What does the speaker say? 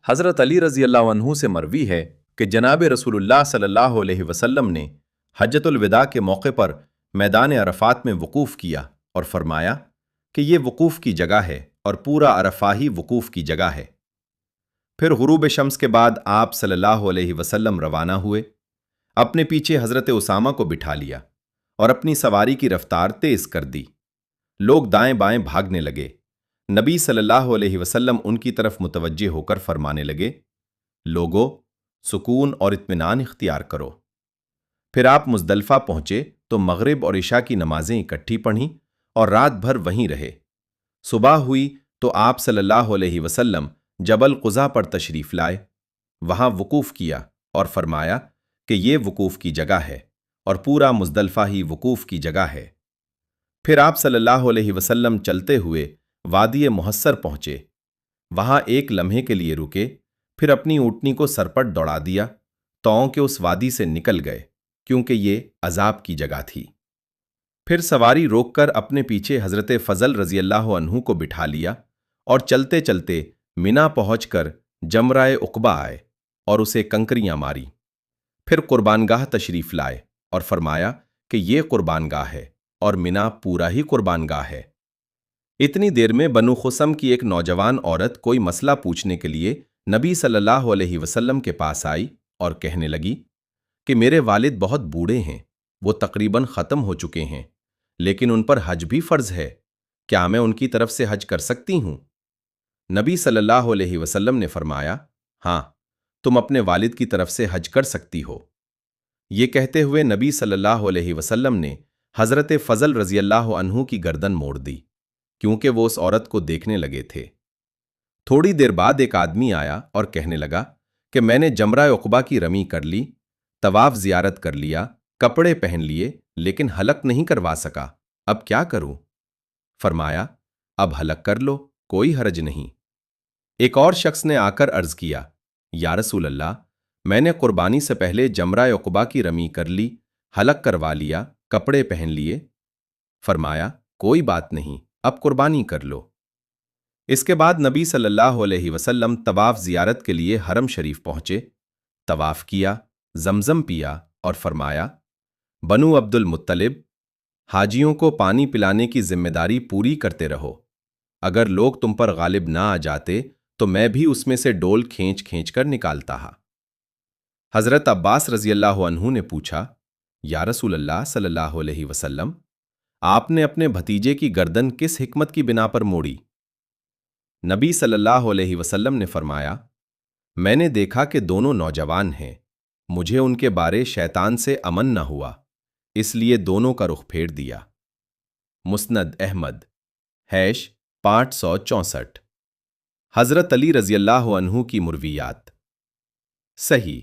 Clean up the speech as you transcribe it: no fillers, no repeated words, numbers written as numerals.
حضرت علی رضی اللہ عنہ سے مروی ہے کہ جناب رسول اللہ صلی اللہ علیہ وسلم نے حجۃ الوداع کے موقع پر میدان عرفات میں وقوف کیا اور فرمایا کہ یہ وقوف کی جگہ ہے اور پورا عرفہ ہی وقوف کی جگہ ہے۔ پھر غروب شمس کے بعد آپ صلی اللہ علیہ وسلم روانہ ہوئے، اپنے پیچھے حضرت اسامہ کو بٹھا لیا اور اپنی سواری کی رفتار تیز کر دی۔ لوگ دائیں بائیں بھاگنے لگے۔ نبی صلی اللہ علیہ وسلم ان کی طرف متوجہ ہو کر فرمانے لگے، لوگو، سکون اور اطمینان اختیار کرو۔ پھر آپ مزدلفہ پہنچے تو مغرب اور عشاء کی نمازیں اکٹھی پڑھیں اور رات بھر وہیں رہے۔ صبح ہوئی تو آپ صلی اللہ علیہ وسلم جبل قزا پر تشریف لائے، وہاں وقوف کیا اور فرمایا کہ یہ وقوف کی جگہ ہے اور پورا مزدلفہ ہی وقوف کی جگہ ہے۔ پھر آپ صلی اللہ علیہ وسلم چلتے ہوئے وادی محصر پہنچے، وہاں ایک لمحے کے لیے رکے، پھر اپنی اونٹنی کو سرپٹ دوڑا دیا، تاؤں کے اس وادی سے نکل گئے کیونکہ یہ عذاب کی جگہ تھی۔ پھر سواری روک کر اپنے پیچھے حضرت فضل رضی اللہ عنہ کو بٹھا لیا اور چلتے چلتے منا پہنچ کر جمرہ عقبہ آئے اور اسے کنکریاں ماری۔ پھر قربانگاہ تشریف لائے اور فرمایا کہ یہ قربانگاہ ہے اور منا پورا ہی قربانگاہ ہے۔ اتنی دیر میں بنو خسم کی ایک نوجوان عورت کوئی مسئلہ پوچھنے کے لیے نبی صلی اللہ علیہ وسلم کے پاس آئی اور کہنے لگی کہ میرے والد بہت بوڑھے ہیں، وہ تقریباً ختم ہو چکے ہیں، لیکن ان پر حج بھی فرض ہے، کیا میں ان کی طرف سے حج کر سکتی ہوں؟ نبی صلی اللہ علیہ وسلم نے فرمایا، ہاں، تم اپنے والد کی طرف سے حج کر سکتی ہو۔ یہ کہتے ہوئے نبی صلی اللہ علیہ وسلم نے حضرت فضل رضی اللہ عنہ کی گردن موڑ دی کیونکہ وہ اس عورت کو دیکھنے لگے تھے۔ تھوڑی دیر بعد ایک آدمی آیا اور کہنے لگا کہ میں نے جمرہ عقبہ کی رمی کر لی، طواف زیارت کر لیا، کپڑے پہن لیے، لیکن حلق نہیں کروا سکا، اب کیا کروں؟ فرمایا، اب حلق کر لو، کوئی حرج نہیں۔ ایک اور شخص نے آ کر عرض کیا، یا رسول اللہ، میں نے قربانی سے پہلے جمرہ عقبہ کی رمی کر لی، حلق کروا لیا، کپڑے پہن لیے۔ فرمایا، کوئی بات نہیں، اب قربانی کر لو۔ اس کے بعد نبی صلی اللہ علیہ وسلم طواف زیارت کے لیے حرم شریف پہنچے، طواف کیا، زمزم پیا اور فرمایا، بنو عبد المطلب، حاجیوں کو پانی پلانے کی ذمہ داری پوری کرتے رہو، اگر لوگ تم پر غالب نہ آ جاتے تو میں بھی اس میں سے ڈول کھینچ کھینچ کر نکالتا ہا۔ حضرت عباس رضی اللہ عنہ نے پوچھا، یا رسول اللہ صلی اللہ علیہ وسلم، آپ نے اپنے بھتیجے کی گردن کس حکمت کی بنا پر موڑی؟ نبی صلی اللہ علیہ وسلم نے فرمایا، میں نے دیکھا کہ دونوں نوجوان ہیں، مجھے ان کے بارے شیطان سے امن نہ ہوا، اس لیے دونوں کا رخ پھیر دیا۔ مسند احمد، / 564۔ حضرت علی رضی اللہ عنہ کی مرویات۔ صحیح